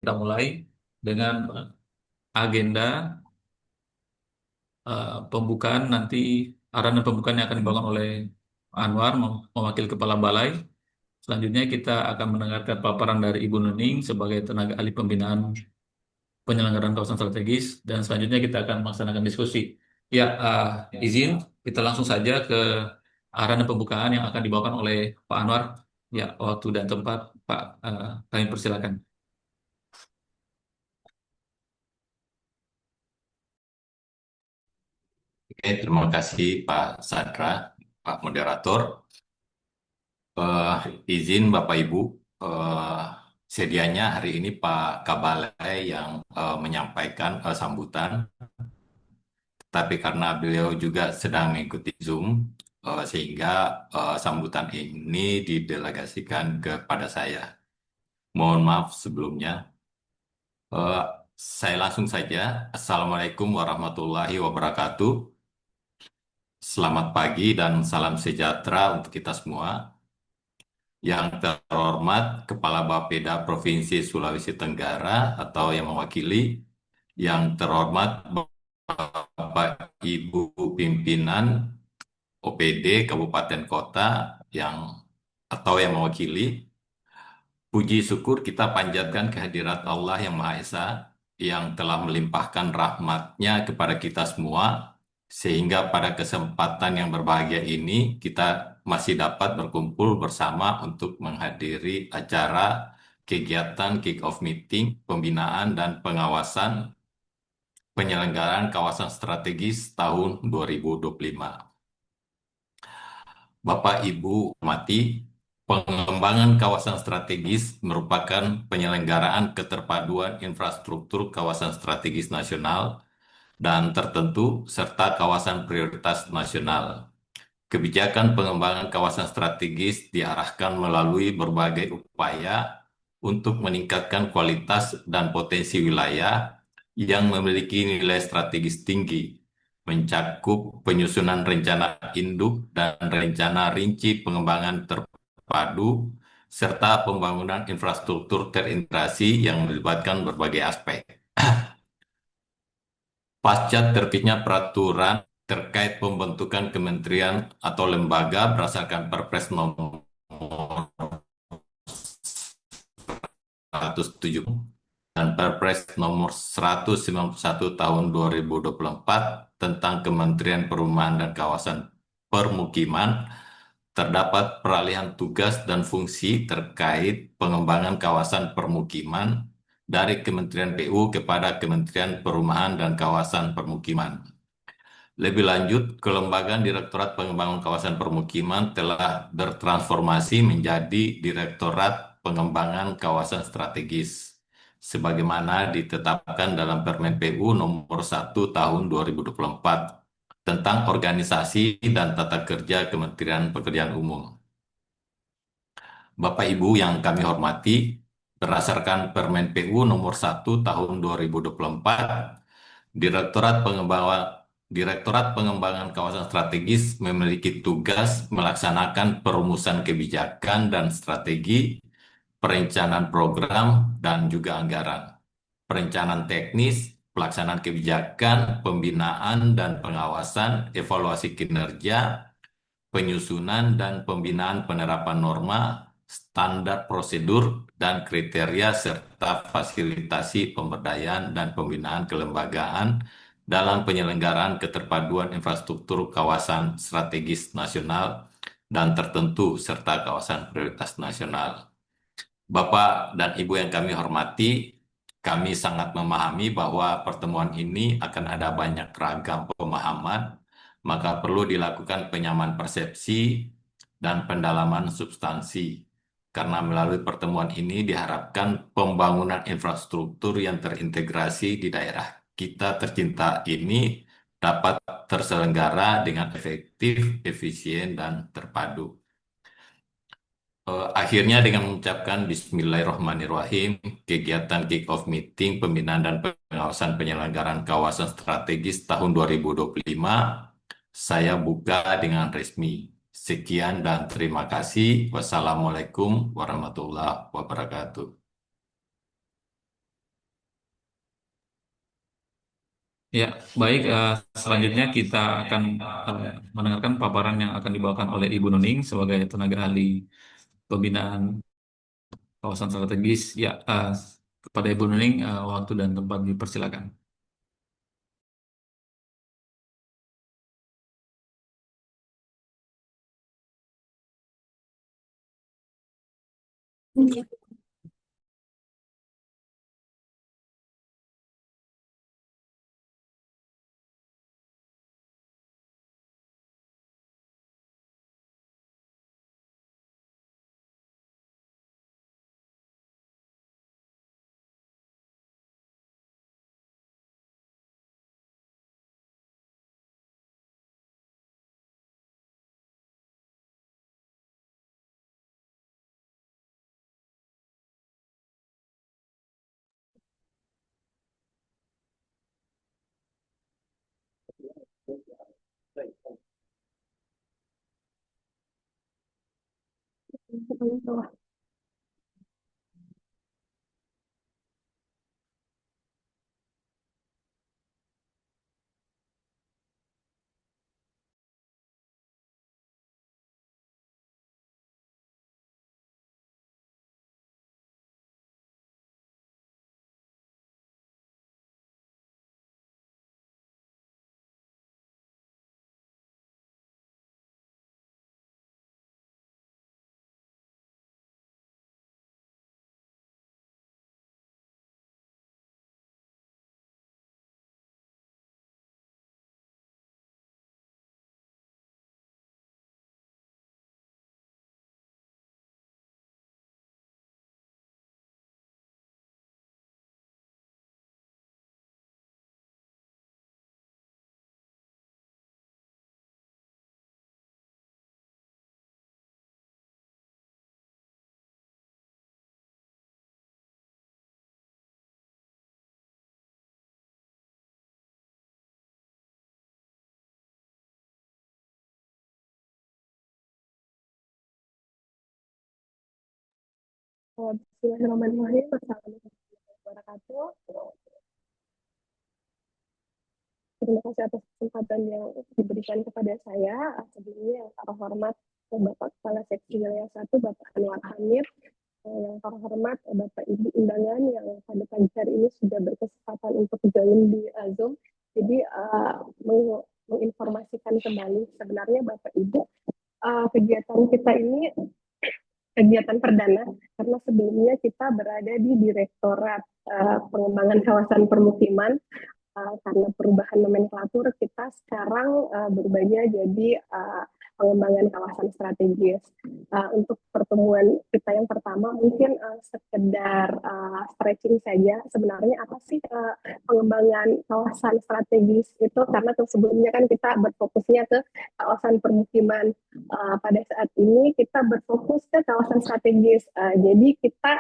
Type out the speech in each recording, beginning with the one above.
Kita mulai dengan agenda pembukaan nanti arahan pembukaan yang akan dibawakan oleh Anwar mewakili Kepala Balai. Selanjutnya kita akan mendengarkan paparan dari Ibu Nuning sebagai tenaga ahli pembinaan penyelenggaraan kawasan strategis dan selanjutnya kita akan melaksanakan diskusi. Ya, izin kita langsung saja ke arahan pembukaan yang akan dibawakan oleh Pak Anwar. Ya, waktu dan tempat Pak, kami persilakan. Oke, terima kasih Pak Sadra, Pak Moderator. Eh, izin Bapak Ibu, eh, sedianya hari ini Pak Kabalai yang menyampaikan sambutan, tapi karena beliau juga sedang mengikuti Zoom, sehingga sambutan ini didelegasikan kepada saya. Mohon maaf sebelumnya. Eh, saya langsung saja. Assalamualaikum warahmatullahi wabarakatuh. Selamat pagi dan salam sejahtera untuk kita semua. Yang terhormat Kepala Bapeda Provinsi Sulawesi Tenggara atau yang mewakili, yang terhormat Bapak Ibu Pimpinan OPD Kabupaten Kota yang atau yang mewakili, puji syukur kita panjatkan kehadirat Allah yang Maha Esa yang telah melimpahkan rahmatnya kepada kita semua, sehingga pada kesempatan yang berbahagia ini kita masih dapat berkumpul bersama untuk menghadiri acara kegiatan kick-off meeting, pembinaan dan pengawasan penyelenggaraan kawasan strategis tahun 2025. Bapak Ibu hormati, pengembangan kawasan strategis merupakan penyelenggaraan keterpaduan infrastruktur kawasan strategis nasional dan tertentu serta kawasan prioritas nasional. Kebijakan pengembangan kawasan strategis diarahkan melalui berbagai upaya untuk meningkatkan kualitas dan potensi wilayah yang memiliki nilai strategis tinggi, mencakup penyusunan rencana induk dan rencana rinci pengembangan terpadu, serta pembangunan infrastruktur terintegrasi yang melibatkan berbagai aspek. Pasca terbitnya peraturan terkait pembentukan kementerian atau lembaga berdasarkan Perpres nomor 107 dan Perpres nomor 191 tahun 2024 tentang Kementerian Perumahan dan Kawasan Permukiman, terdapat peralihan tugas dan fungsi terkait pengembangan kawasan permukiman dari Kementerian PU kepada Kementerian Perumahan dan Kawasan Permukiman. Lebih lanjut, kelembagaan Direktorat Pengembangan Kawasan Permukiman telah bertransformasi menjadi Direktorat Pengembangan Kawasan Strategis, sebagaimana ditetapkan dalam Permen PU nomor 1 tahun 2024 tentang organisasi dan tata kerja Kementerian Pekerjaan Umum. Bapak Ibu yang kami hormati, berdasarkan Permen PU nomor 1 tahun 2024, Direktorat Pengembangan Kawasan Strategis memiliki tugas melaksanakan perumusan kebijakan dan strategi, perencanaan program, dan juga anggaran, perencanaan teknis, pelaksanaan kebijakan, pembinaan dan pengawasan, evaluasi kinerja, penyusunan dan pembinaan penerapan norma, standar prosedur, dan kriteria serta fasilitasi pemberdayaan dan pembinaan kelembagaan dalam penyelenggaraan keterpaduan infrastruktur kawasan strategis nasional dan tertentu serta kawasan prioritas nasional. Bapak dan Ibu yang kami hormati, kami sangat memahami bahwa pertemuan ini akan ada banyak ragam pemahaman, maka perlu dilakukan penyamaan persepsi dan pendalaman substansi. Karena melalui pertemuan ini diharapkan pembangunan infrastruktur yang terintegrasi di daerah kita tercinta ini dapat terselenggara dengan efektif, efisien, dan terpadu. Akhirnya dengan mengucapkan Bismillahirrahmanirrahim, kegiatan kick-off meeting pembinaan dan pengawasan penyelenggaraan kawasan strategis tahun 2025, saya buka dengan resmi. Sekian dan terima kasih. Wassalamualaikum warahmatullahi wabarakatuh. Ya, baik. Selanjutnya kita akan mendengarkan paparan yang akan dibawakan oleh Ibu Nuning sebagai tenaga ahli pembinaan kawasan strategis. Ya, kepada Ibu Nuning, waktu dan tempat dipersilakan. Bismillahirrahmanirrahim. Assalamualaikum warahmatullahi wabarakatuh. Terima kasih atas kesempatan yang diberikan kepada saya. Sebelumnya yang terhormat Bapak Kepala Seksi Wilayah 1, Bapak Anwar Hamid. Yang terhormat Bapak Ibu undangan yang pada pagi hari ini sudah berkesempatan untuk join di Zoom. Jadi menginformasikan kembali sebenarnya Bapak Ibu, kegiatan kita ini kegiatan perdana karena sebelumnya kita berada di Direktorat Pengembangan Kawasan Permukiman. Karena perubahan nomenklatur kita sekarang berubahnya jadi pengembangan kawasan strategis. Untuk pertemuan kita yang pertama mungkin sekedar stretching saja. Sebenarnya apa sih pengembangan kawasan strategis itu? Karena sebelumnya kan kita berfokusnya ke kawasan permukiman. Pada saat ini kita berfokus ke kawasan strategis. Jadi kita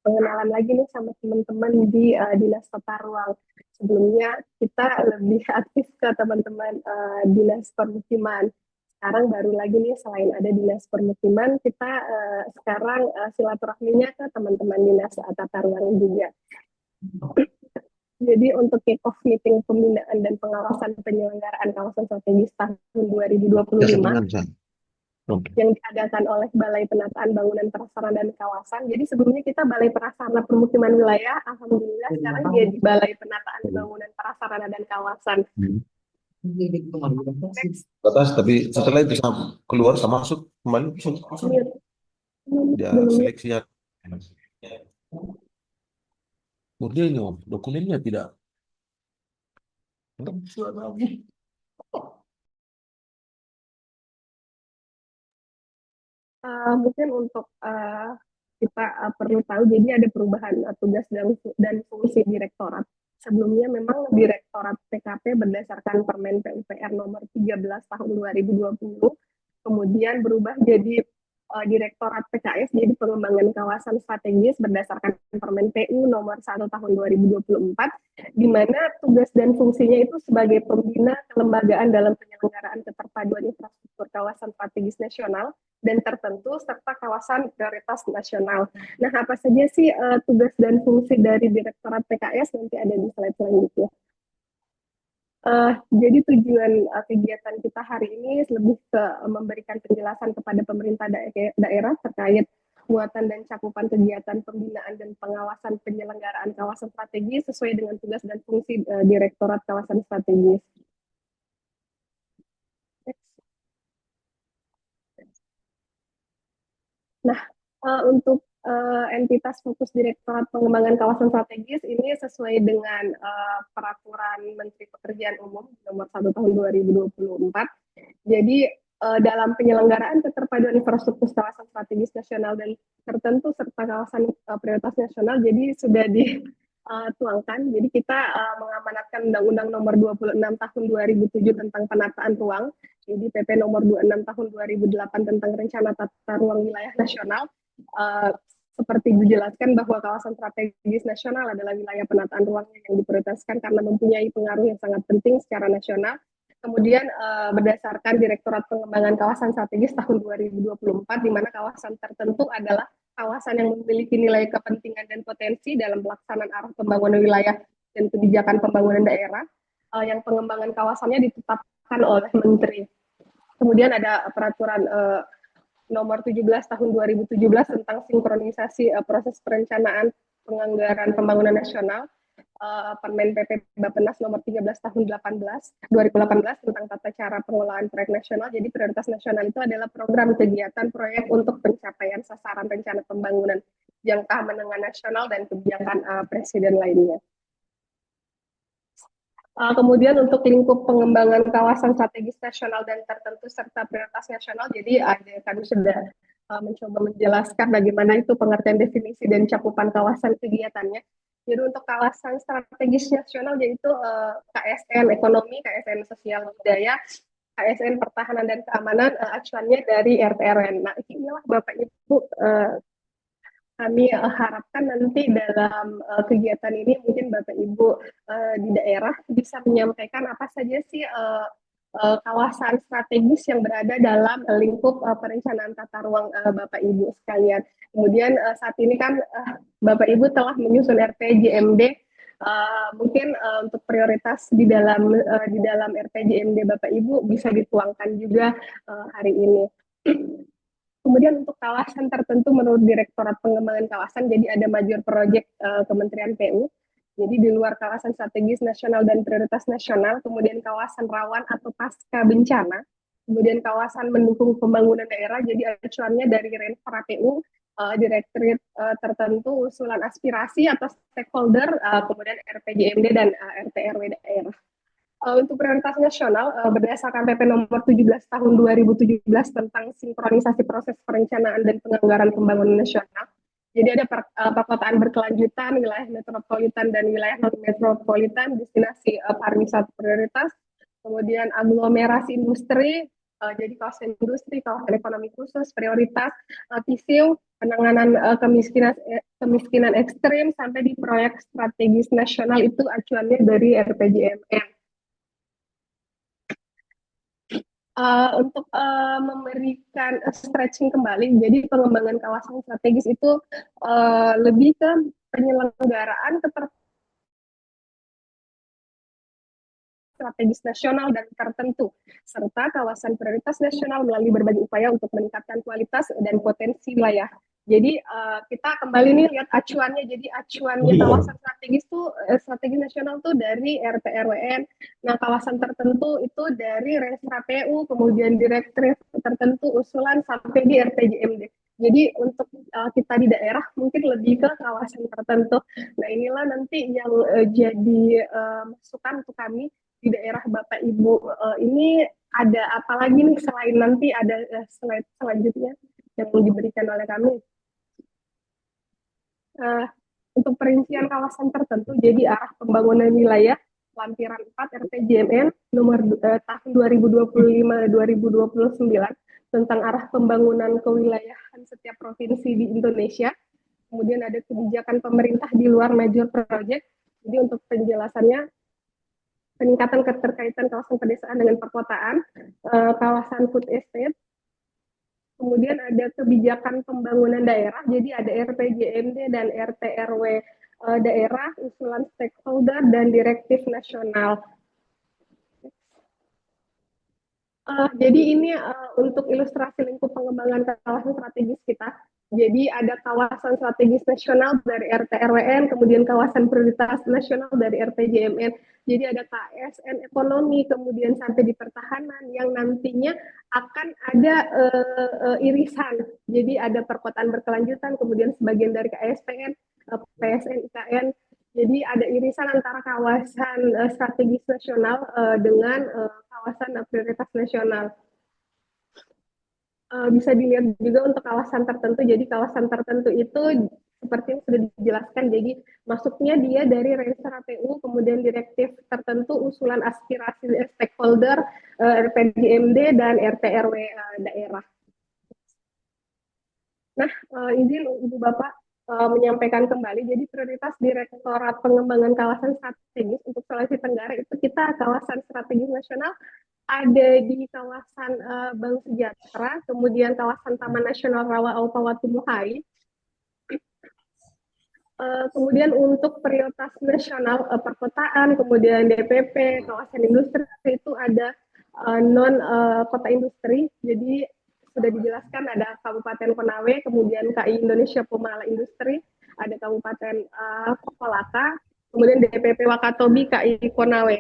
pengenalan lagi nih sama teman-teman di Dinas Tata Ruang. Sebelumnya kita lebih aktif ke teman-teman Dinas Permukiman. Sekarang baru lagi nih selain ada Dinas Permukiman, kita sekarang silaturahminya ke teman-teman Dinas Tata Ruang juga. Jadi untuk kick-off meeting pembinaan dan pengawasan penyelenggaraan kawasan strategis tahun 2025 yang diadakan oleh Balai Penataan Bangunan Prasarana dan Kawasan. Jadi sebelumnya kita Balai Prasarana Permukiman Wilayah, alhamdulillah sekarang jadi Balai Penataan Bangunan Prasarana dan Kawasan. Batas, tapi setelah itu keluar sama masuk kembali dia seleksinya. Kemudian ini Om, dokumennya tidak. Mungkin untuk kita perlu tahu, jadi ada perubahan tugas dan fungsi direktorat. Sebelumnya memang Direktorat PKP berdasarkan Permen PUPR nomor 13 tahun 2020, kemudian berubah jadi Direktorat PKS, jadi pengembangan kawasan strategis berdasarkan Permen PU nomor 1 tahun 2024, di mana tugas dan fungsinya itu sebagai pembina kelembagaan dalam penyelenggaraan keterpaduan infrastruktur kawasan strategis nasional dan tertentu serta kawasan prioritas nasional. Nah, apa saja sih tugas dan fungsi dari Direktorat PKS? Nanti ada di slide selanjutnya. Jadi tujuan kegiatan kita hari ini lebih ke memberikan penjelasan kepada pemerintah daerah terkait muatan dan cakupan kegiatan pembinaan dan pengawasan penyelenggaraan kawasan strategis sesuai dengan tugas dan fungsi Direktorat Kawasan Strategis. Nah, untuk entitas fokus Direktorat Pengembangan Kawasan Strategis ini sesuai dengan Peraturan Menteri Pekerjaan Umum Nomor 1 Tahun 2024. Jadi dalam penyelenggaraan keterpaduan infrastruktur kawasan strategis nasional dan tertentu serta kawasan prioritas nasional, jadi sudah dituangkan. Jadi kita mengamanatkan Undang-Undang Nomor 26 Tahun 2007 tentang penataan ruang, jadi PP Nomor 26 Tahun 2008 tentang rencana tata ruang wilayah nasional. Seperti dijelaskan bahwa kawasan strategis nasional adalah wilayah penataan ruang yang diprioritaskan karena mempunyai pengaruh yang sangat penting secara nasional. Kemudian berdasarkan Direktorat Pengembangan Kawasan Strategis tahun 2024, di mana kawasan tertentu adalah kawasan yang memiliki nilai kepentingan dan potensi dalam pelaksanaan arah pembangunan wilayah dan kebijakan pembangunan daerah, yang pengembangan kawasannya ditetapkan oleh Menteri. Kemudian ada peraturan Nomor 17 Tahun 2017 tentang sinkronisasi proses perencanaan penganggaran pembangunan nasional, Permen PP Bappenas Nomor 13 Tahun 2018 tentang tata cara pengelolaan proyek nasional. Jadi prioritas nasional itu adalah program kegiatan proyek untuk pencapaian sasaran rencana pembangunan jangka menengah nasional dan kebijakan presiden lainnya. Kemudian untuk lingkup pengembangan kawasan strategis nasional dan tertentu serta prioritas nasional, jadi kami sudah mencoba menjelaskan bagaimana itu pengertian definisi dan cakupan kawasan kegiatannya. Jadi untuk kawasan strategis nasional yaitu KSN ekonomi, KSN sosial budaya, KSN pertahanan dan keamanan, acuannya dari RT/RW. Nah, inilah Bapak Ibu kami harapkan nanti dalam kegiatan ini mungkin Bapak Ibu di daerah bisa menyampaikan apa saja sih kawasan strategis yang berada dalam lingkup perencanaan tata ruang Bapak Ibu sekalian. Kemudian saat ini kan Bapak Ibu telah menyusun RPJMD, mungkin untuk prioritas di dalam RPJMD Bapak Ibu bisa dituangkan juga hari ini. Kemudian untuk kawasan tertentu menurut Direktorat Pengembangan Kawasan, jadi ada major project Kementerian PU, jadi di luar kawasan strategis nasional dan prioritas nasional, kemudian kawasan rawan atau pasca bencana, kemudian kawasan mendukung pembangunan daerah, jadi acuannya dari Renpra PU, direktorat tertentu, usulan aspirasi atau stakeholder, kemudian RPJMD dan RT/RW daerah. Untuk prioritas nasional, berdasarkan PP Nomor 17 Tahun 2017 tentang sinkronisasi proses perencanaan dan penganggaran pembangunan nasional. Jadi ada perkotaan berkelanjutan, wilayah metropolitan dan wilayah non-metropolitan, destinasi pariwisata prioritas, kemudian aglomerasi industri, jadi kawasan industri, kawasan ekonomi khusus, prioritas, TISIU, penanganan kemiskinan ekstrim, sampai di proyek strategis nasional itu acuannya dari RPJMN. Untuk memberikan stretching kembali, jadi pengembangan kawasan strategis itu lebih ke penyelenggaraan strategis nasional dan tertentu, serta kawasan prioritas nasional melalui berbagai upaya untuk meningkatkan kualitas dan potensi wilayah. Jadi kita kembali nih lihat acuannya, jadi acuannya kawasan strategis tuh strategi nasional tuh dari RT/RWN. Nah, kawasan tertentu itu dari Renpra PU, kemudian direktif tertentu usulan sampai di RPJMD. Jadi untuk kita di daerah mungkin lebih ke kawasan tertentu. Nah, inilah nanti yang jadi masukan untuk kami di daerah Bapak Ibu. Ini ada apa lagi nih selain nanti ada slide selanjutnya yang diberikan oleh kami. Untuk perincian kawasan tertentu, jadi arah pembangunan wilayah lampiran 4 RPJMN nomor tahun 2025-2029 tentang arah pembangunan kewilayahan setiap provinsi di Indonesia. Kemudian ada kebijakan pemerintah di luar major project. Jadi untuk penjelasannya, peningkatan keterkaitan kawasan pedesaan dengan perkotaan, kawasan food estate. Kemudian ada kebijakan pembangunan daerah, jadi ada RPJMD dan RT/RW daerah, usulan stakeholder, dan direktif nasional. Jadi ini untuk ilustrasi lingkup pengembangan kawasan strategis kita. Jadi ada kawasan strategis nasional dari RT/RWN, kemudian kawasan prioritas nasional dari RPJMN. Jadi ada KSN ekonomi, kemudian sampai di pertahanan yang nantinya akan ada irisan. Jadi ada perkotaan berkelanjutan, kemudian sebagian dari KSPN, PSN, IKN. Jadi ada irisan antara kawasan strategis nasional dengan kawasan prioritas nasional. Bisa dilihat juga untuk kawasan tertentu. Jadi kawasan tertentu itu seperti yang sudah dijelaskan. Jadi masuknya dia dari range KPU, kemudian direktif tertentu, usulan aspirasi stakeholder, RPJMD dan RT/RW daerah. Nah, izin Ibu Bapak menyampaikan kembali, jadi prioritas Direktorat Pengembangan Kawasan Strategis untuk Sulawesi Tenggara itu kita kawasan strategis nasional ada di kawasan Bank Sejahtera, kemudian kawasan Taman Nasional Rawa Aupa Watumuhai. Kemudian untuk prioritas nasional perkotaan, kemudian DPP, kawasan industri itu ada non kota industri. Jadi sudah dijelaskan ada Kabupaten Konawe, kemudian KI Indonesia Pemala Industri, ada Kabupaten Kolaka, kemudian DPP Wakatobi KI Konawe.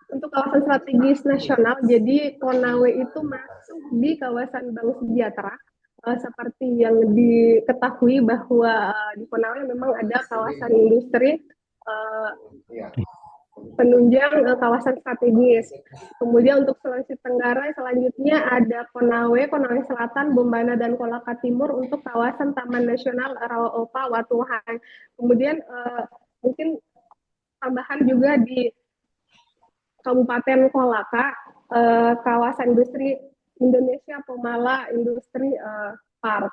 Untuk kawasan strategis nasional, jadi Konawe itu masuk di kawasan Bank Sejahtera. Seperti yang diketahui bahwa di Konawe memang ada kawasan industri penunjang kawasan strategis. Kemudian untuk Sulawesi Tenggara selanjutnya ada Konawe, Konawe Selatan, Bombana dan Kolaka Timur untuk kawasan Taman Nasional Rawa Aupa Watumuhai. Kemudian mungkin tambahan juga di Kabupaten Kolaka, kawasan industri Indonesia Pemala Industri Park.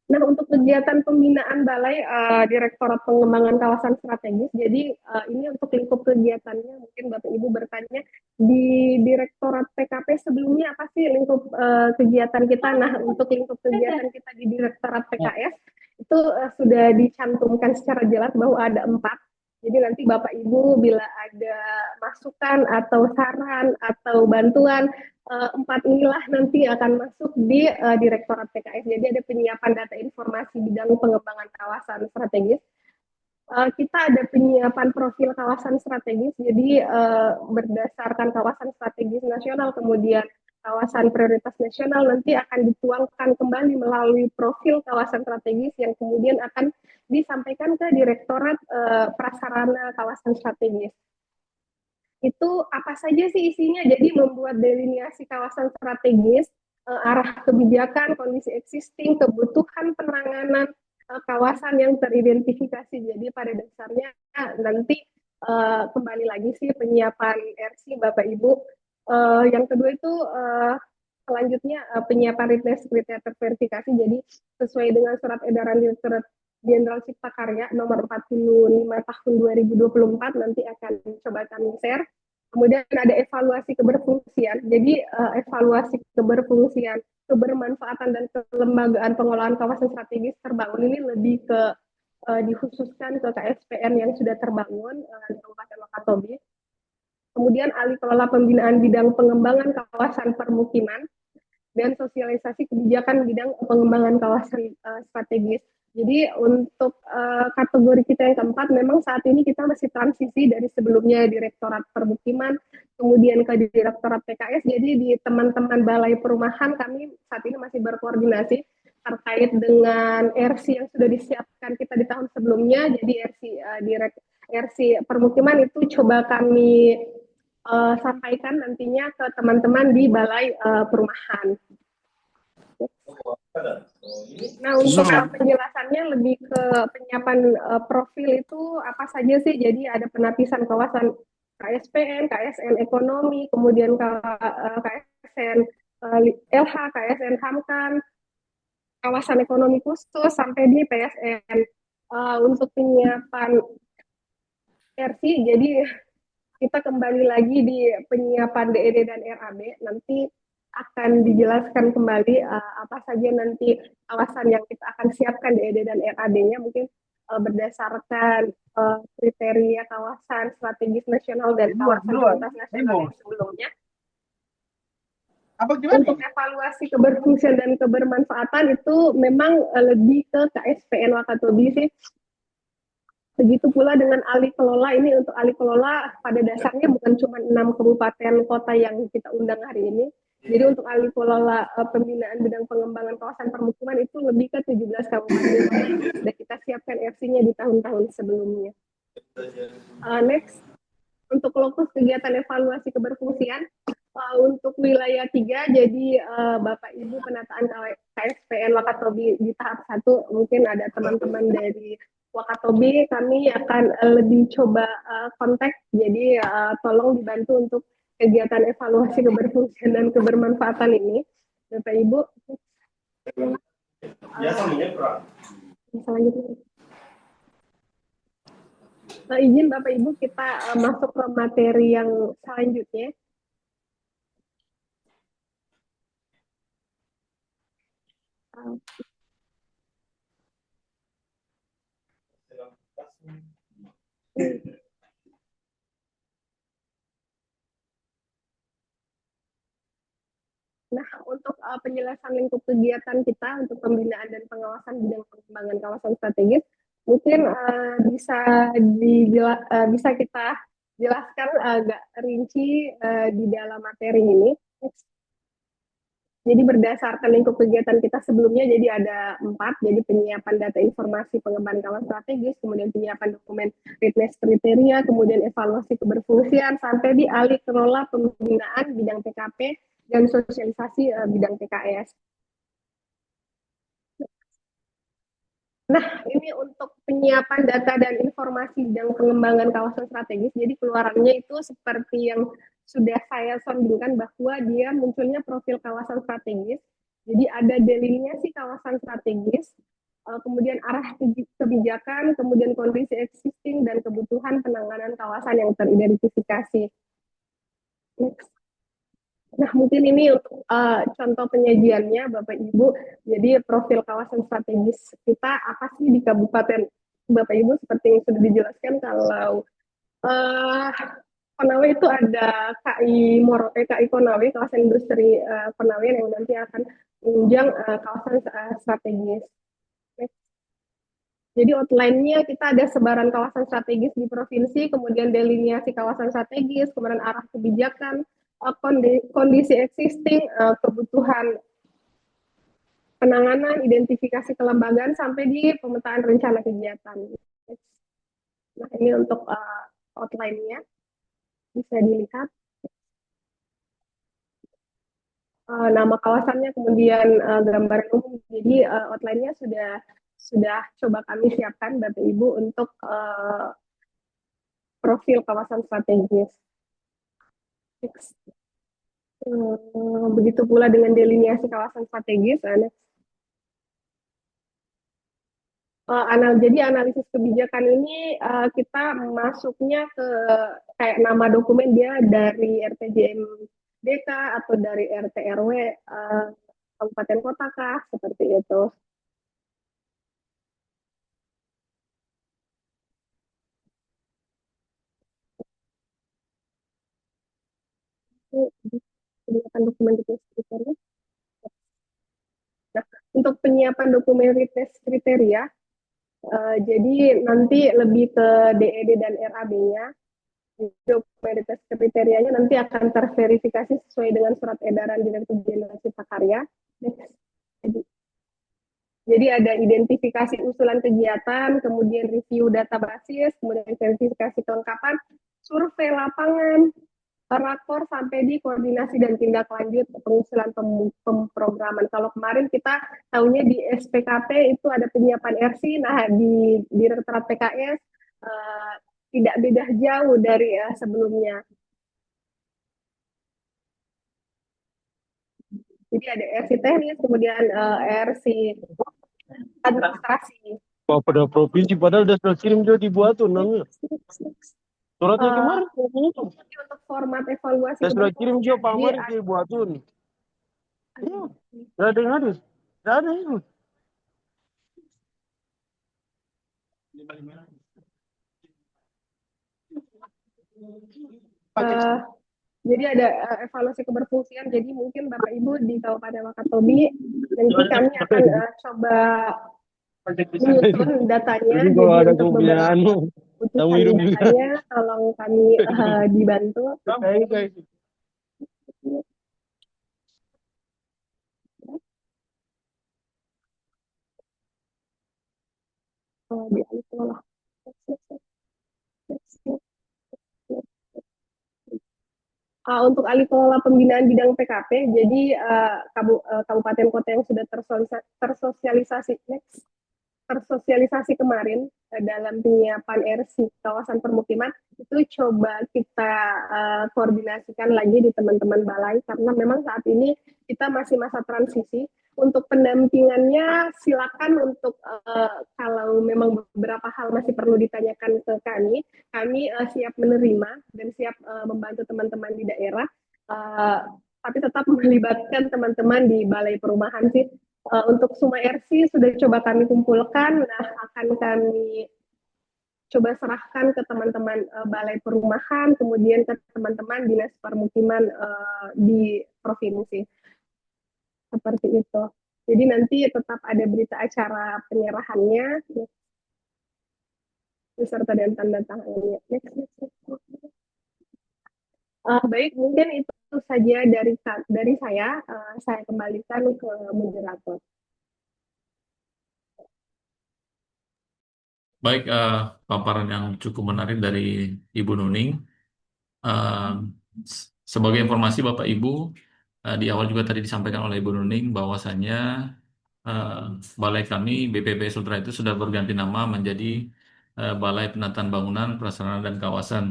Nah, untuk kegiatan pembinaan Balai Direktorat Pengembangan Kawasan Strategis, jadi ini untuk lingkup kegiatannya, mungkin Bapak Ibu bertanya, di Direktorat PKP sebelumnya apa sih lingkup kegiatan kita? Nah, untuk lingkup kegiatan kita di Direktorat PKS, itu sudah dicantumkan secara jelas bahwa ada 4. Jadi nanti Bapak Ibu bila ada masukan atau saran atau bantuan, 4 inilah nanti akan masuk di Direktorat PKS. Jadi ada penyiapan data informasi bidang pengembangan kawasan strategis. Kita ada penyiapan profil kawasan strategis, jadi berdasarkan kawasan strategis nasional, kemudian kawasan prioritas nasional nanti akan dituangkan kembali melalui profil kawasan strategis yang kemudian akan disampaikan ke Direktorat Prasarana Kawasan Strategis. Itu apa saja sih isinya? Jadi membuat delineasi kawasan strategis, arah kebijakan, kondisi existing, kebutuhan penanganan kawasan yang teridentifikasi. Jadi pada dasarnya nanti kembali lagi sih penyiapan RC Bapak Ibu. Yang kedua itu selanjutnya penyiapan readiness kriteria terverifikasi. Jadi sesuai dengan surat edaran Direktorat Jenderal Cipta Karya nomor 45 tahun 2024 nanti akan coba kami share. Kemudian ada evaluasi keberfungsian. Jadi evaluasi keberfungsian, kebermanfaatan dan kelembagaan pengelolaan kawasan strategis terbangun ini lebih ke dikhususkan ke KSPN yang sudah terbangun di Kabupaten Wakatobi. Kemudian alih kelola pembinaan bidang pengembangan kawasan permukiman dan sosialisasi kebijakan bidang pengembangan kawasan strategis. Jadi untuk kategori kita yang keempat, memang saat ini kita masih transisi dari sebelumnya Direktorat Permukiman, kemudian ke Direktorat PKS. Jadi di teman-teman Balai Perumahan kami saat ini masih berkoordinasi terkait dengan RC yang sudah disiapkan kita di tahun sebelumnya. Jadi RC Permukiman itu coba kami sampaikan nantinya ke teman-teman di Balai Perumahan. Nah, untuk penjelasannya lebih ke penyiapan profil itu apa saja sih? Jadi ada penapisan kawasan KSPN, KSN ekonomi, kemudian KSN LH, KSN Hamkan, kawasan ekonomi khusus sampai di PSN. Untuk penyiapan RC, jadi kita kembali lagi di penyiapan DED dan RAB, nanti akan dijelaskan kembali apa saja nanti kawasan yang kita akan siapkan DED dan RAB-nya. Mungkin berdasarkan kriteria kawasan strategis nasional dan kawasan prioritas nasional yang sebelumnya. Untuk evaluasi keberfungsian dan kebermanfaatan itu memang lebih ke KSPN Wakatobi sih. Begitu pula dengan ahli kelola. Ini untuk ahli kelola pada dasarnya bukan cuma 6 kabupaten kota yang kita undang hari ini. Jadi untuk ahli kelola pembinaan bidang pengembangan kawasan permukiman itu lebih ke 17 kabupaten kota yang sudah kita siapkan FC-nya di tahun-tahun sebelumnya. Next, untuk lokus kegiatan evaluasi keberfungsian untuk wilayah 3, jadi Bapak Ibu penataan KSPN Wakatobi di tahap 1, mungkin ada teman-teman dari Wakatobi, kami akan lebih coba kontak, jadi tolong dibantu untuk kegiatan evaluasi keberfungsian dan kebermanfaatan ini, Bapak Ibu. Izin Bapak Ibu kita masuk ke materi yang selanjutnya. Nah, untuk penjelasan lingkup kegiatan kita untuk pembinaan dan pengawasan bidang pengembangan kawasan strategis, mungkin bisa kita jelaskan agak rinci di dalam materi ini. Jadi berdasarkan lingkup kegiatan kita sebelumnya, jadi ada 4, jadi penyiapan data informasi pengembangan kawasan strategis, kemudian penyiapan dokumen readiness kriteria, kemudian evaluasi keberfungsian, sampai di alih kelola pembinaan bidang PKP dan sosialisasi bidang PKS. Nah, ini untuk penyiapan data dan informasi bidang pengembangan kawasan strategis, jadi keluarannya itu seperti yang sudah saya sondingkan bahwa dia munculnya profil kawasan strategis, jadi ada delineasi kawasan strategis, kemudian arah kebijakan, kemudian kondisi existing, dan kebutuhan penanganan kawasan yang teridentifikasi. Next. Nah, mungkin ini untuk contoh penyajiannya, Bapak Ibu. Jadi profil kawasan strategis kita apa sih di Kabupaten Bapak Ibu? Seperti yang sudah dijelaskan, kalau Konawe itu ada KI Konawe, kawasan industri Konawe yang nanti akan menunjang kawasan strategis. Jadi outline-nya kita ada sebaran kawasan strategis di provinsi, kemudian delineasi kawasan strategis, kemudian arah kebijakan, kondisi existing, kebutuhan penanganan, identifikasi kelembagaan, sampai di pemetaan rencana kegiatan. Nah, ini untuk outline-nya. Bisa dilihat nama kawasannya, kemudian gambaran umum. Jadi outline-nya sudah coba kami siapkan Bapak Ibu untuk profil kawasan strategis. Begitu pula dengan delineasi kawasan strategis. Jadi analisis kebijakan ini kita masuknya ke kayak nama dokumen dia dari RPJMDK atau dari RT RW kabupaten kota kah, seperti itu. Penyiapan dokumen readiness kriteria. Nah, untuk penyiapan dokumen readiness kriteria, jadi nanti lebih ke DED dan RAB-nya. Dokumen readiness kriterianya nanti akan terverifikasi sesuai dengan surat edaran Direktur Jenderal Cipta Karya. Jadi ada identifikasi usulan kegiatan, kemudian review data basis, kemudian verifikasi kelengkapan, survei lapangan, rakor, sampai di koordinasi dan tindak lanjut pengusulan pemrograman. Kalau kemarin kita tahunya di SPKP itu ada penyiapan RC, nah di Direktorat PKS tidak beda jauh dari sebelumnya. Jadi ada RC teknis, kemudian RC administrasi. Pada provinsi padahal udah kirim juga dibuat tuh namanya. Suratnya kemarin itu. Untuk format evaluasi Sudah kirim juga Pak Mari ke buatun. Iya. Ada yang hadir. Ada itu. Eh, jadi ada evaluasi keberfungsian. Jadi mungkin Bapak Ibu di Kabupaten Wakatobi nanti kami akan coba menyusun datanya. Jadi Jadi kalau ada untuk beberapa anu, kamu utusan hidup juga. datanya, tolong kami dibantu. Guys. Di Alitola. Untuk alih kelola pembinaan bidang PKP, jadi kabupaten kota yang sudah tersosialisasi kemarin dalam penyiapan RC kawasan permukiman itu coba kita koordinasikan lagi di teman-teman balai karena memang saat ini kita masih masa transisi. Untuk pendampingannya silakan untuk kalau memang beberapa hal masih perlu ditanyakan ke kami siap menerima dan siap membantu teman-teman di daerah, tapi tetap melibatkan teman-teman di balai perumahan sih. Untuk Suma RC sudah coba kami kumpulkan, nah akan kami coba serahkan ke teman-teman balai perumahan, kemudian ke teman-teman dinas permukiman di provinsi. Seperti itu. Jadi nanti tetap ada berita acara penyerahannya beserta dan tanda tangannya. Baik, mungkin itu saja dari saya. Saya kembalikan ke moderator. Baik, paparan yang cukup menarik dari Ibu Nuning. Eh, Sebagai informasi Bapak Ibu, di awal juga tadi disampaikan oleh Ibu Nuning bahwasannya eh, balai kami BPP Sultra itu sudah berganti nama menjadi Balai Penataan Bangunan, Prasarana dan Kawasan.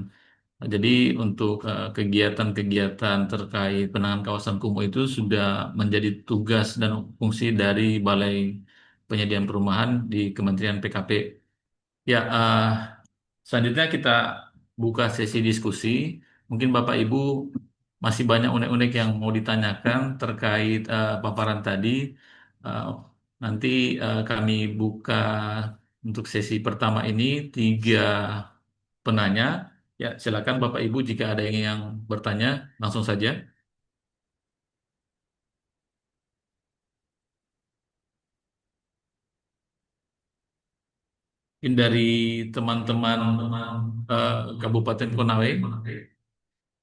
Jadi untuk kegiatan-kegiatan terkait penanganan kawasan kumuh itu sudah menjadi tugas dan fungsi dari Balai Penyediaan Perumahan di Kementerian PKP. Ya, selanjutnya kita buka sesi diskusi. Mungkin Bapak Ibu masih banyak unek-unek yang mau ditanyakan terkait paparan tadi. Eh, Nanti kami buka untuk sesi pertama ini 3 penanya. Ya, silakan Bapak Ibu jika ada yang bertanya langsung saja. Mungkin dari teman-teman Kabupaten Konawe.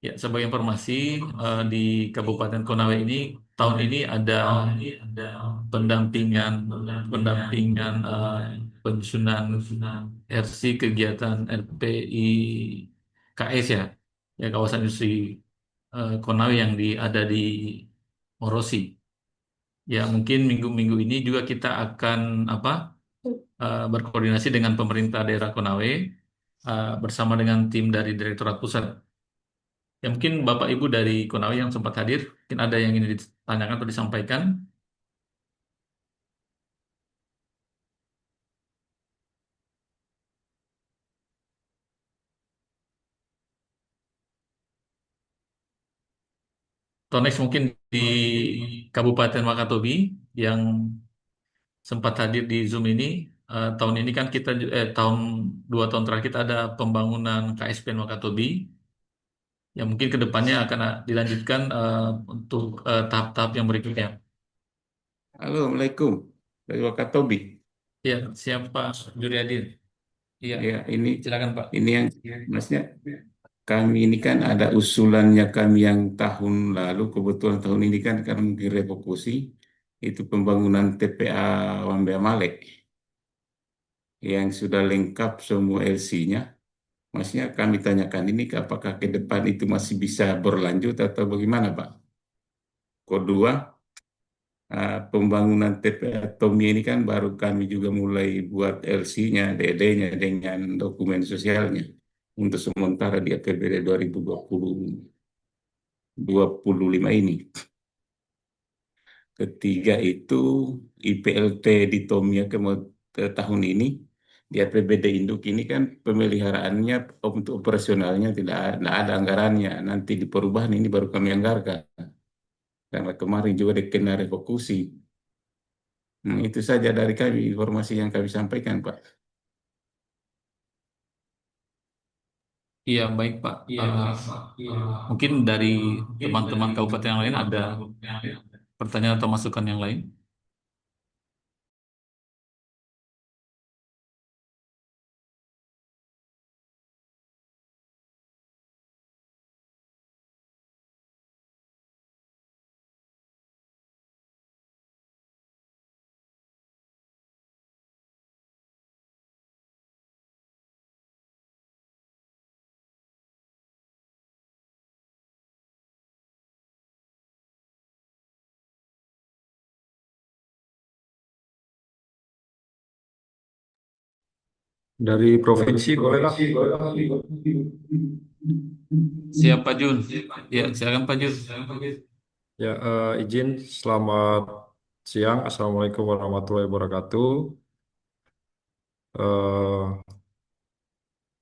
Ya, sebagai informasi di Kabupaten Konawe ini tahun ini ada pendampingan pendampingan penyusunan RC kegiatan RPI KS ya, ya kawasan industri Konawe yang ada di Morosi. Ya, mungkin minggu-minggu ini juga kita akan berkoordinasi dengan pemerintah daerah Konawe bersama dengan tim dari Direktorat Pusat. Ya mungkin Bapak Ibu dari Konawe yang sempat hadir, mungkin ada yang ingin ditanyakan atau disampaikan. Atau next mungkin di Kabupaten Wakatobi yang sempat hadir di Zoom ini. Tahun ini kan kita 2 tahun terakhir kita ada pembangunan KSPN Wakatobi. Ya mungkin ke depannya akan dilanjutkan untuk tahap-tahap yang berikutnya. Halo, Assalamualaikum. Dari Wakatobi. Ya, siapa Juryadin? Iya, Ya, ini silakan Pak. ini yang maksudnya kami ini kan ada usulannya kami yang tahun lalu, kebetulan tahun ini kan kami direfokusi itu pembangunan TPA Wambea Malek yang sudah lengkap semua LC-nya. Maksudnya kami tanyakan ini apakah ke depan itu masih bisa berlanjut atau bagaimana, Pak? Kedua, pembangunan TPA Tomia ini kan baru kami juga mulai buat LC-nya, DD-nya dengan dokumen sosialnya untuk sementara di APBD 2025 ini. Ketiga itu IPLT di Tomia tahun ini di APBD Induk ini kan pemeliharaannya untuk operasionalnya tidak ada anggarannya. Nanti di perubahan ini baru kami anggarkan. Karena kemarin juga dikena refokusi. Itu saja dari kami informasi yang kami sampaikan, Pak. Iya, baik Pak. Mungkin dari teman-teman kabupaten yang lain ada pertanyaan atau masukan yang lain? Dari provinsi boleh lah. Siapa Jun? Ya, silakan Pak Jun. Ya, izin selamat siang. Assalamualaikum warahmatullahi wabarakatuh. Eh,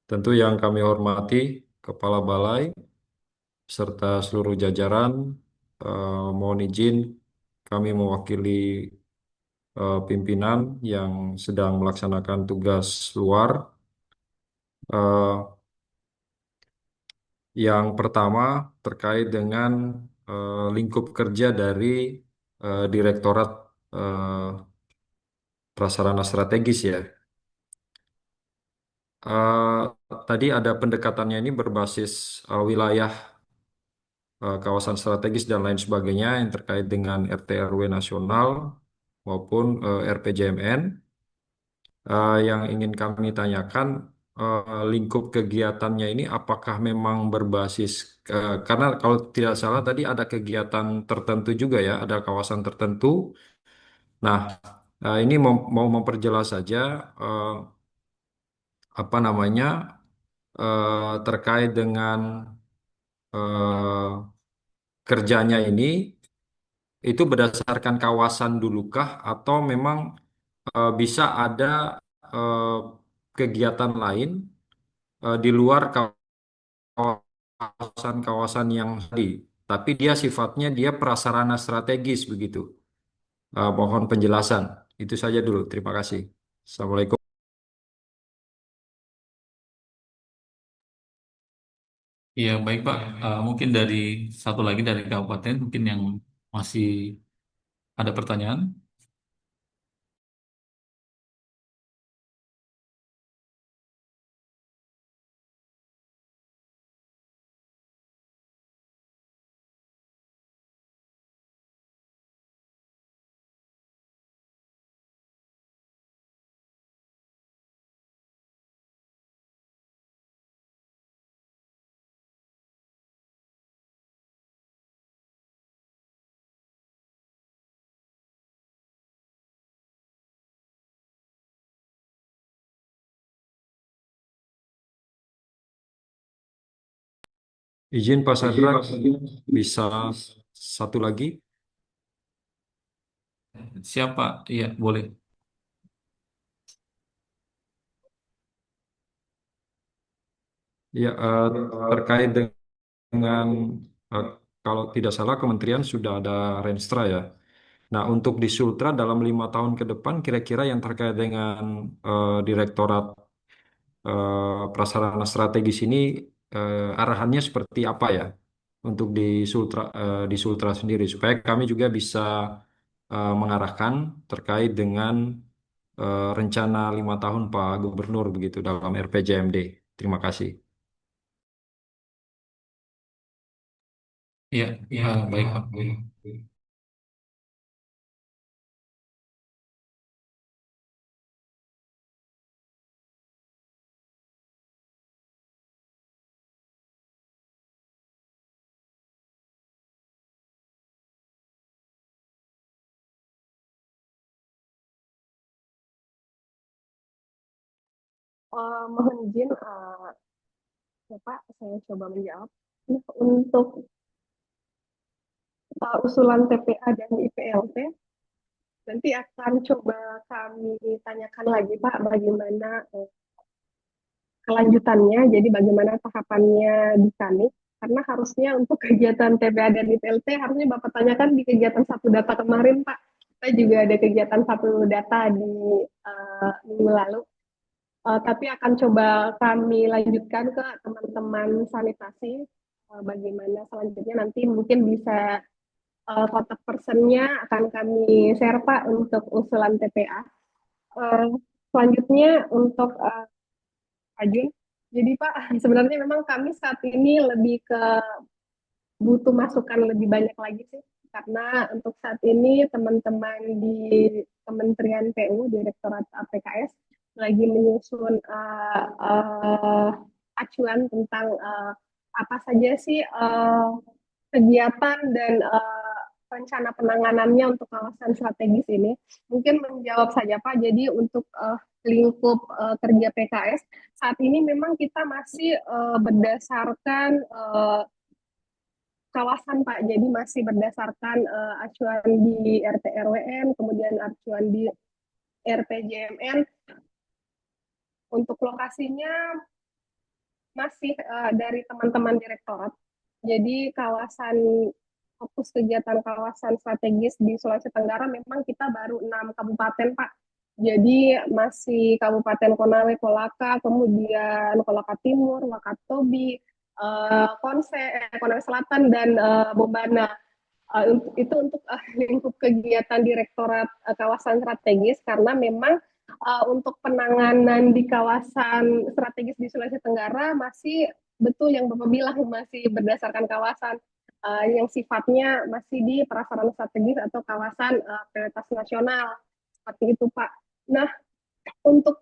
Tentu yang kami hormati Kepala Balai serta seluruh jajaran, mohon izin kami mewakili pimpinan yang sedang melaksanakan tugas luar. Eh, yang pertama terkait dengan lingkup kerja dari Direktorat eh, Prasarana Strategis ya. Eh, Tadi ada pendekatannya ini berbasis wilayah, kawasan strategis dan lain sebagainya yang terkait dengan RT RW nasional maupun RPJMN. Yang ingin kami tanyakan, lingkup kegiatannya ini apakah memang berbasis, karena kalau tidak salah tadi ada kegiatan tertentu juga ya, ada kawasan tertentu. Nah, ini mau memperjelas saja, eh, apa namanya, terkait dengan eh, kerjanya ini itu berdasarkan kawasan dulukah atau memang bisa ada eh, kegiatan lain di luar kawasan-kawasan yang tadi, tapi dia sifatnya dia prasarana strategis begitu. Mohon penjelasan. Itu saja dulu. Terima kasih. Assalamualaikum. Iya, baik Pak. Mungkin dari satu lagi dari kabupaten, mungkin yang masih ada pertanyaan. Izin Pak Sadra, bisa satu lagi? Siapa? Iya, boleh. Ya, terkait dengan, eh, kalau tidak salah Kementerian sudah ada Renstra ya. Nah, untuk di Sultra dalam 5 tahun ke depan, kira-kira yang terkait dengan Direktorat Prasarana Strategis ini, arahannya seperti apa ya untuk di Sultra sendiri supaya kami juga bisa mengarahkan terkait dengan rencana 5 tahun Pak Gubernur begitu dalam RPJMD. Terima kasih. Iya, baik Pak. Mohon izin, Bapak, saya coba menjawab. Nah, untuk usulan TPA dan IPLT, nanti akan coba kami tanyakan lagi, Pak, bagaimana kelanjutannya, jadi bagaimana tahapannya di kami. Karena harusnya untuk kegiatan TPA dan IPLT, harusnya Bapak tanyakan di kegiatan satu data kemarin, Pak. Kita juga ada kegiatan satu data di minggu lalu. Tapi akan coba kami lanjutkan ke teman-teman sanitasi. Bagaimana selanjutnya nanti mungkin bisa kontak personnya akan kami share Pak untuk usulan TPA. Eh, Selanjutnya untuk Ajun. Jadi Pak, sebenarnya memang kami saat ini lebih ke butuh masukan lebih banyak lagi sih. Karena untuk saat ini teman-teman di Kementerian PU, Direktorat APKS, lagi menyusun acuan tentang apa saja sih kegiatan dan rencana penanganannya untuk kawasan strategis ini. Mungkin menjawab saja Pak, jadi untuk lingkup kerja PKS, saat ini memang kita masih berdasarkan kawasan Pak, jadi masih berdasarkan acuan di RT RWN, kemudian acuan di RPJMN. Untuk lokasinya masih dari teman-teman direktorat. Jadi kawasan fokus kegiatan kawasan strategis di Sulawesi Tenggara memang kita baru 6 kabupaten Pak. Jadi masih Kabupaten Konawe, Kolaka, kemudian Kolaka Timur, Wakatobi, Konawe Selatan, dan Bombana. Itu untuk lingkup kegiatan Direktorat Kawasan Strategis, karena memang untuk penanganan di kawasan strategis di Sulawesi Tenggara masih betul yang Bapak bilang, masih berdasarkan kawasan yang sifatnya masih di prasarana strategis atau kawasan prioritas nasional, seperti itu Pak. Nah, untuk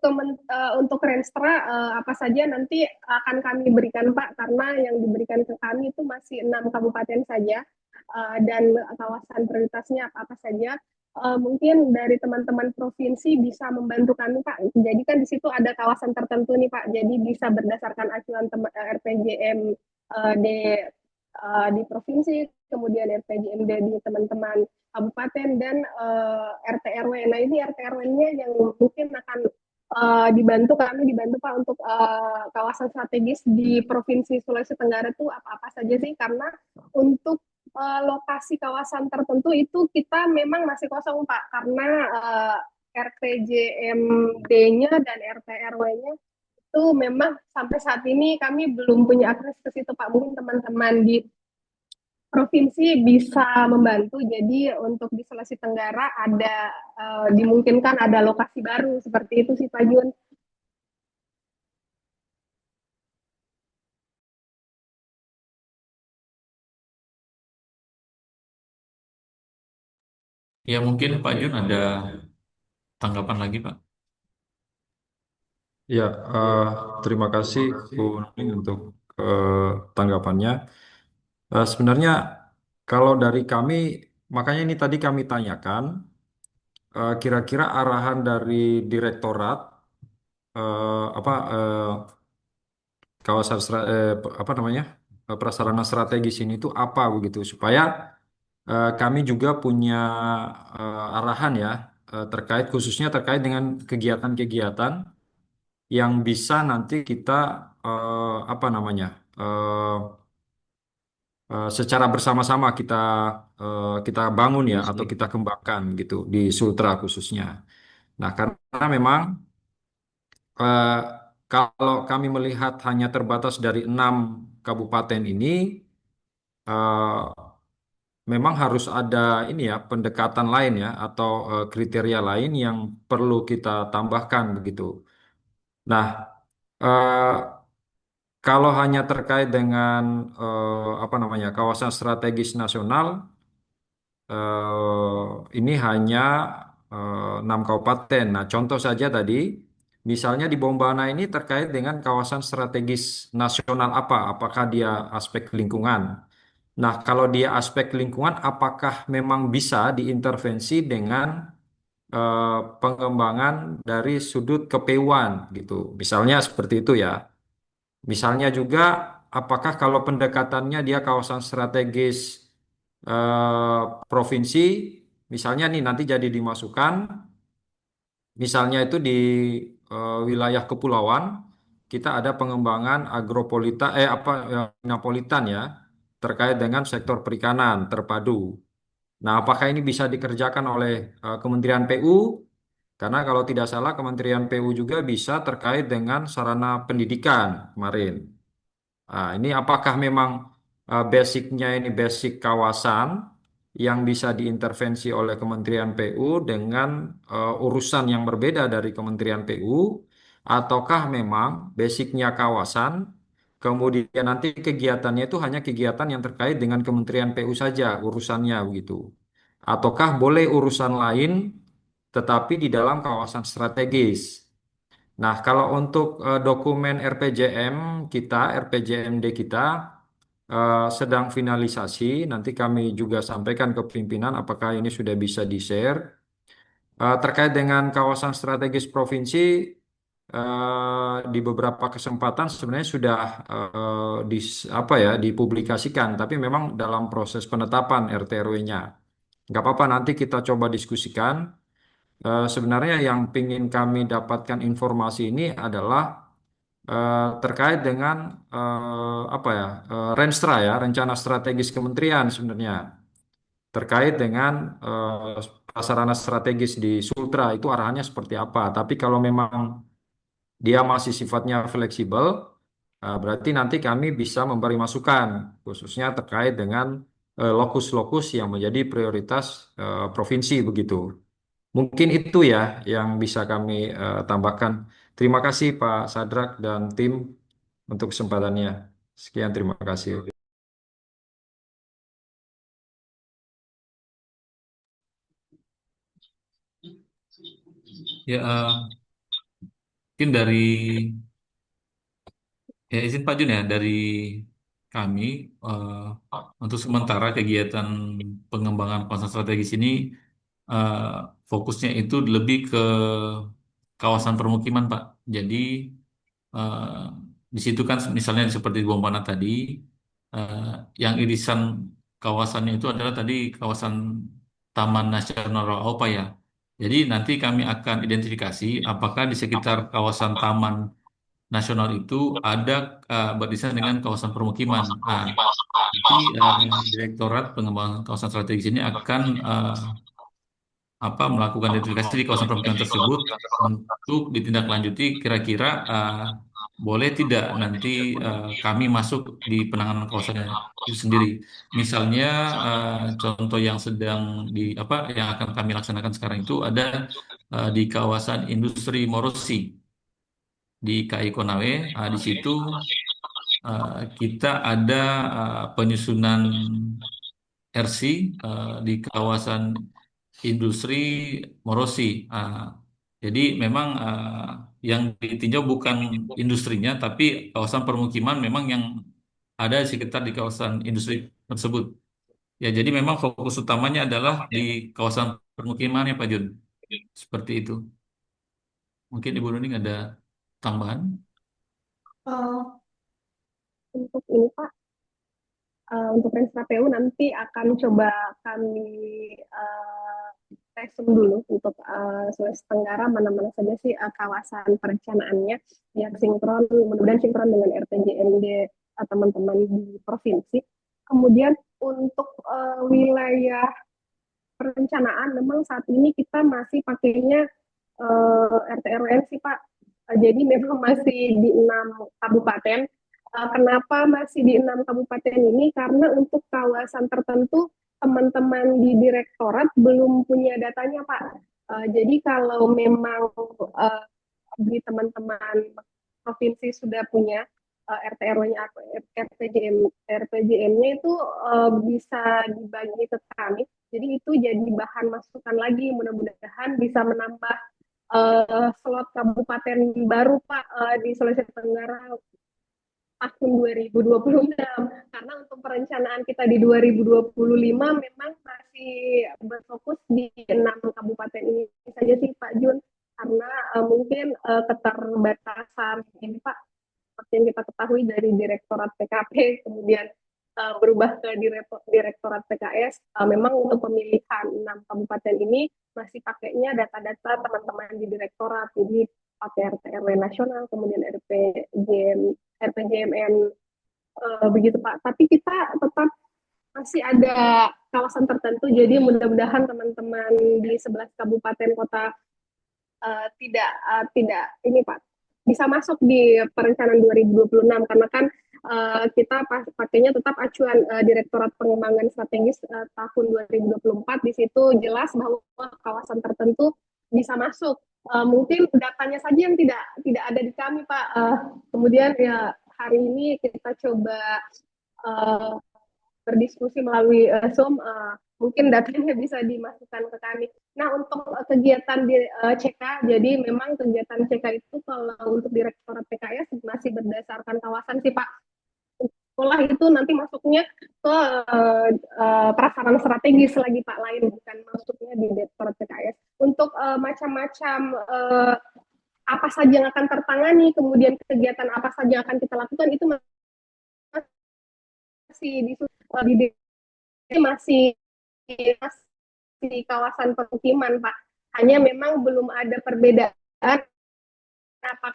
Renstra apa saja nanti akan kami berikan Pak, karena yang diberikan ke kami itu masih 6 kabupaten saja, dan kawasan prioritasnya apa saja. Mungkin dari teman-teman provinsi bisa membantu kami Pak. Jadi kan di situ ada kawasan tertentu nih Pak. Jadi bisa berdasarkan acuan RPJM di provinsi, kemudian RPJMD di teman-teman kabupaten, dan RT RW. Nah ini RT RW-nya yang mungkin akan dibantu Pak untuk kawasan strategis di Provinsi Sulawesi Tenggara itu apa-apa saja sih, karena untuk lokasi kawasan tertentu itu kita memang masih kosong Pak, karena RPJMD-nya dan RT RW-nya itu memang sampai saat ini kami belum punya akses ke situ Pak. Mungkin teman-teman di provinsi bisa membantu. Jadi untuk di Sulawesi Tenggara ada dimungkinkan ada lokasi baru seperti itu sih Pak Jun. Ya mungkin Pak Jun ada tanggapan lagi Pak. Ya, terima kasih Bu Nuning untuk tanggapannya. Sebenarnya kalau dari kami, makanya ini tadi kami tanyakan, kira-kira arahan dari direktorat apa apa namanya prasarana strategis ini itu apa begitu, supaya kami juga punya arahan ya, terkait khususnya terkait dengan kegiatan-kegiatan yang bisa nanti kita apa namanya secara bersama-sama kita bangun ya, atau kita kembangkan gitu di Sultra khususnya. Nah, karena memang eh, kalau kami melihat hanya terbatas dari 6 kabupaten ini, eh, memang harus ada ini ya, pendekatan lain ya, atau kriteria lain yang perlu kita tambahkan begitu. Nah, eh, kalau hanya terkait dengan apa namanya kawasan strategis nasional, ini hanya 6 kabupaten. Nah, contoh saja tadi, misalnya di Bombana ini terkait dengan kawasan strategis nasional apa? Apakah dia aspek lingkungan? Nah, kalau dia aspek lingkungan, apakah memang bisa diintervensi dengan pengembangan dari sudut kepeuan gitu? Misalnya seperti itu ya. Misalnya juga, apakah kalau pendekatannya dia kawasan strategis provinsi, misalnya nih nanti jadi dimasukkan, misalnya itu di wilayah kepulauan, kita ada pengembangan napolitan ya, terkait dengan sektor perikanan terpadu. Nah, apakah ini bisa dikerjakan oleh Kementerian PU Karena kalau tidak salah Kementerian PU juga bisa terkait dengan sarana pendidikan kemarin. Nah, ini apakah memang basicnya ini basic kawasan yang bisa diintervensi oleh Kementerian PU dengan urusan yang berbeda dari Kementerian PU, ataukah memang basicnya kawasan, kemudian nanti kegiatannya itu hanya kegiatan yang terkait dengan Kementerian PU saja urusannya begitu, ataukah boleh urusan lain tetapi di dalam kawasan strategis. Nah, kalau untuk dokumen RPJM kita, RPJMD kita sedang finalisasi. Nanti kami juga sampaikan ke pimpinan apakah ini sudah bisa di-share. Terkait dengan kawasan strategis provinsi, di beberapa kesempatan sebenarnya sudah apa ya, dipublikasikan, tapi memang dalam proses penetapan RT RW-nya. Nggak apa-apa, nanti kita coba diskusikan. Sebenarnya yang ingin kami dapatkan informasi ini adalah terkait dengan apa ya, Renstra ya, rencana strategis kementerian sebenarnya terkait dengan prasarana strategis di Sultra itu arahannya seperti apa. Tapi kalau memang dia masih sifatnya fleksibel, berarti nanti kami bisa memberi masukan khususnya terkait dengan lokus-lokus yang menjadi prioritas provinsi begitu. Mungkin itu ya yang bisa kami tambahkan. Terima kasih Pak Sadrak dan tim untuk kesempatannya. Sekian, terima kasih. Ya, mungkin dari ya izin Pak Jun ya dari kami eh, untuk sementara kegiatan pengembangan kawasan strategis ini eh, fokusnya itu lebih ke kawasan permukiman Pak. Jadi eh, di situ kan misalnya seperti di Bombana tadi, eh, yang irisan kawasannya itu adalah tadi kawasan Taman Nasional Rawa ya. Jadi nanti kami akan identifikasi apakah di sekitar kawasan Taman Nasional itu ada barisan dengan kawasan permukiman. Nah, nanti Direktorat Pengembangan Kawasan Strategis ini akan melakukan identifikasi di kawasan permukiman tersebut untuk ditindaklanjuti kira-kira boleh tidak nanti kami masuk di penanganan kawasannya itu sendiri. Misalnya contoh yang sedang yang akan kami laksanakan sekarang itu ada di kawasan industri Morosi di KI Konawe. Di situ kita ada penyusunan RC di kawasan industri Morosi. Jadi memang yang ditinjau bukan industrinya, tapi kawasan permukiman memang yang ada di sekitar di kawasan industri tersebut. Ya, jadi memang fokus utamanya adalah di kawasan permukiman ya Pak Jun. Seperti itu. Mungkin Ibu Nuning ada tambahan? Untuk ini Pak, untuk Renstra PU nanti akan coba kami tes dulu untuk Sulawesi Tenggara mana-mana saja sih kawasan perencanaannya yang sinkron, mudah-mudahan sinkron dengan RPJMD teman-teman di provinsi. Kemudian untuk wilayah perencanaan memang saat ini kita masih pakainya RT RW sih Pak. Jadi memang masih di 6 kabupaten. Kenapa masih di 6 kabupaten ini? Karena untuk kawasan tertentu teman-teman di direktorat belum punya datanya Pak. Jadi kalau memang di teman-teman provinsi sudah punya RT RW-nya atau RPJM-nya itu bisa dibagi ke kami. Jadi itu jadi bahan masukan lagi. Mudah-mudahan bisa menambah slot kabupaten baru Pak di Sulawesi Tenggara tahun 2026. Karena untuk perencanaan kita di 2025 memang masih berfokus di 6 kabupaten ini saja sih Pak Jun. Karena mungkin keterbatasan ini Pak, seperti yang kita ketahui dari Direktorat PKP, kemudian berubah ke Direktorat PKS, memang untuk pemilihan 6 kabupaten ini masih pakainya data-data teman-teman di Direktorat, jadi pakai RT RW nasional, kemudian RPJMN, begitu Pak. Tapi kita tetap masih ada kawasan tertentu, jadi mudah-mudahan teman-teman di 11 kabupaten kota tidak ini Pak bisa masuk di perencanaan 2026 karena kan kita pakainya tetap acuan Direktorat Pengembangan Strategis tahun 2024 di situ jelas bahwa kawasan tertentu bisa masuk. Mungkin datanya saja yang tidak ada di kami Pak. Kemudian ya hari ini kita coba uh, berdiskusi melalui Zoom, mungkin datanya bisa dimasukkan ke kami. Nah, untuk kegiatan di CK, jadi memang kegiatan CK itu kalau untuk Direktorat PKS masih berdasarkan kawasan sih Pak. Sekolah itu nanti masuknya ke prasarana strategis lagi Pak, lain bukan masuknya di Direktorat PKS. Untuk macam-macam apa saja yang akan tertangani, kemudian kegiatan apa saja yang akan kita lakukan itu masih masih di kawasan permukiman Pak. Hanya memang belum ada perbedaan apa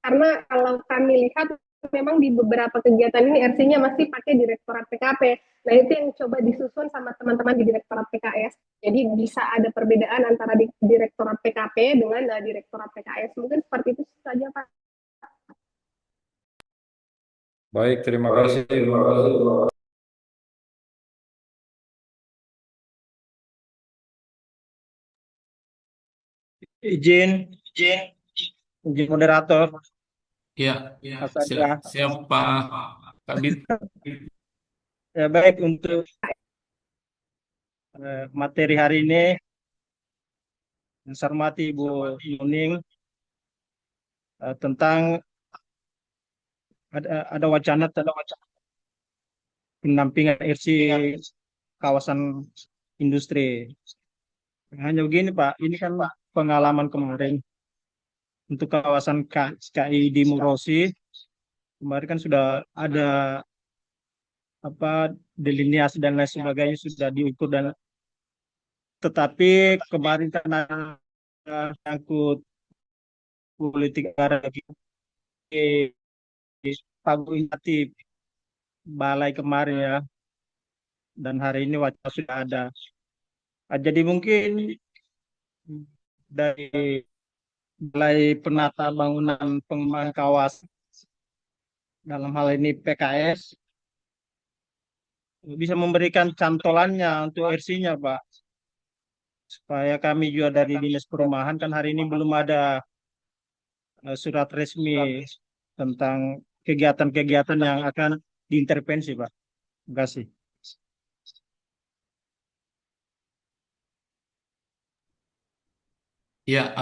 karena kalau kami lihat memang di beberapa kegiatan ini RC-nya masih pakai Direktorat PKP. Nah, itu yang coba disusun sama teman-teman di Direktorat PKS. Jadi bisa ada perbedaan antara di Direktorat PKP dengan Direktorat PKS. Mungkin seperti itu saja, Pak. Baik, terima kasih. Terima kasih. Izin, izin moderator, Ya, Mas Andra. siapa Kabit? Ya, baik untuk materi hari ini, saya hormati Ibu Nuning tentang ada wacana pendampingan RC kawasan industri. Hanya begini Pak, ini kan pengalaman kemarin untuk kawasan KI di Murosi. Kemarin kan sudah ada apa delineasi dan lain sebagainya sudah diukur dan tetapi kemarin karena nyangkut politik lagi Pak Inisiatif Balai kemarin ya dan hari ini wacana sudah ada. Jadi mungkin dari Balai Penata Bangunan Pengembangan Kawasan dalam hal ini PKS bisa memberikan cantolannya untuk RC-nya Pak supaya kami juga dari Dinas Perumahan kan hari ini belum ada surat resmi tentang kegiatan-kegiatan yang akan diintervensi Pak. Terima kasih. Ya,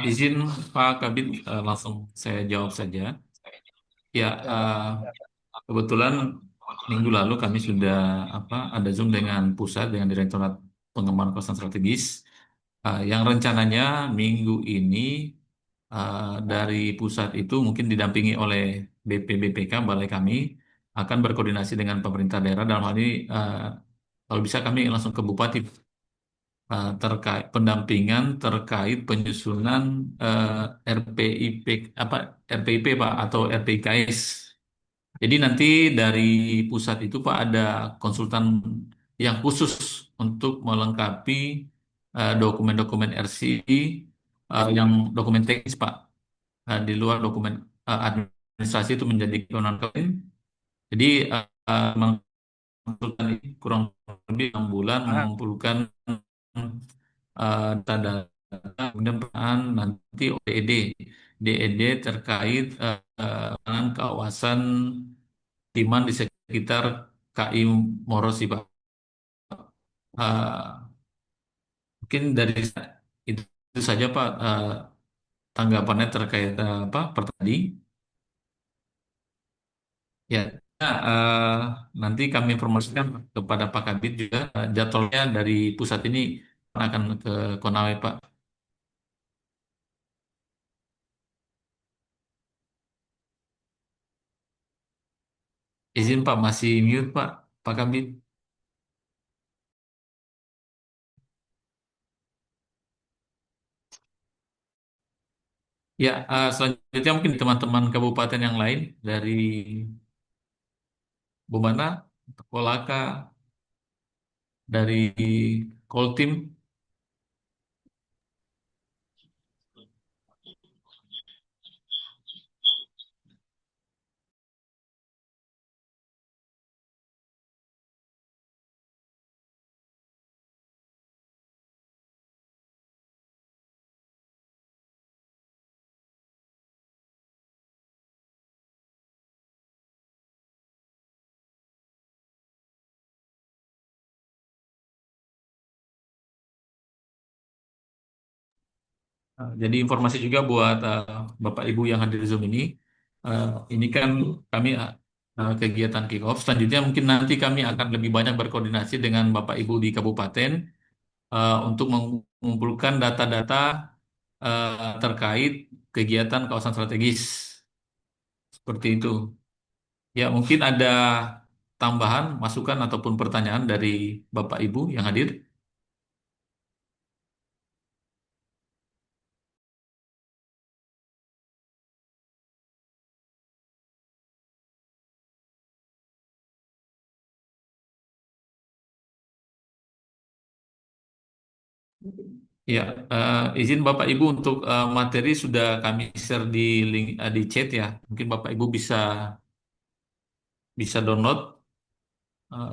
izin Pak Kabit, langsung saya jawab saja. Ya, kebetulan minggu lalu kami sudah ada Zoom dengan pusat dengan Direktorat Pengembangan Kawasan Strategis, yang rencananya minggu ini dari pusat itu mungkin didampingi oleh BPBPK Balai kami akan berkoordinasi dengan pemerintah daerah dalam hal ini, kalau bisa kami langsung ke Bupati terkait pendampingan terkait penyusunan RPIP RPIP Pak atau RPIKS. Jadi nanti dari pusat itu Pak ada konsultan yang khusus untuk melengkapi dokumen-dokumen RC yang dokumen teknis Pak. Di luar dokumen administrasi itu menjadi kewenangan kami. Jadi memang konsultan ini kurang lebih 6 bulan mengumpulkan data-data kemudian peran nanti ODED DED terkait dengan kawasan Timan di sekitar KI Moros sih Pak. Eh, Mungkin dari itu saja Pak, tanggapannya terkait pertadi. Ya, nah, nanti kami informasikan kepada Pak Kabit juga jadwalnya dari pusat ini akan ke Konawe Pak. Izin Pak, masih mute Pak, Pak Kabit. Ya, selanjutnya mungkin teman-teman kabupaten yang lain dari Bumana, Kolaka, dari Koltim. Jadi informasi juga buat Bapak Ibu yang hadir di Zoom ini. Ini kan kami kegiatan kick off. Selanjutnya mungkin nanti kami akan lebih banyak berkoordinasi dengan Bapak Ibu di kabupaten untuk mengumpulkan data-data terkait kegiatan kawasan strategis seperti itu. Ya, mungkin ada tambahan, masukan ataupun pertanyaan dari Bapak Ibu yang hadir. Ya, izin Bapak Ibu untuk materi sudah kami share di link di chat ya. Mungkin Bapak Ibu bisa download eh,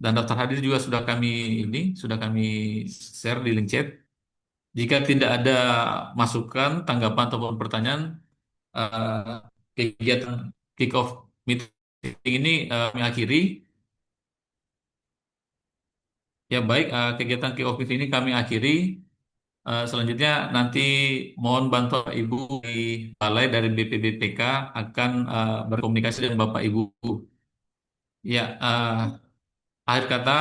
dan daftar hadir juga sudah kami share di link chat. Jika tidak ada masukan, tanggapan ataupun pertanyaan, kegiatan kick off meeting ini kami akhiri. Ya baik, kegiatan kick off meeting ini kami akhiri. Selanjutnya nanti mohon bantuan Ibu di Balai dari BPBPK akan berkomunikasi dengan Bapak Ibu. Ya, akhir kata,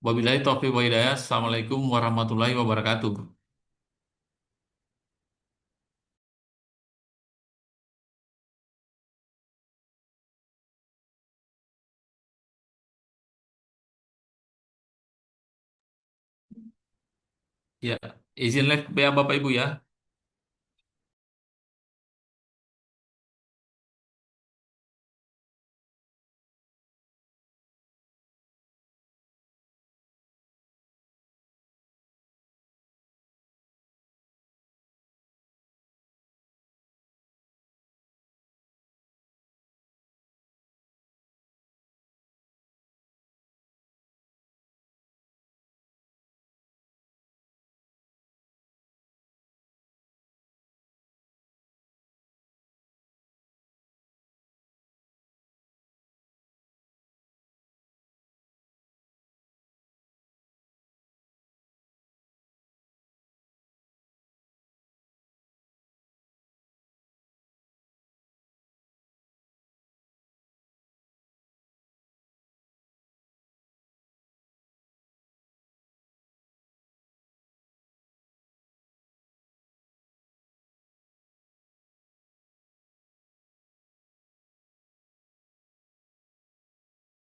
wabillahi taufiq wa hidayah. Assalamualaikum warahmatullahi wabarakatuh. Ya, izin live ya Bapak Ibu ya.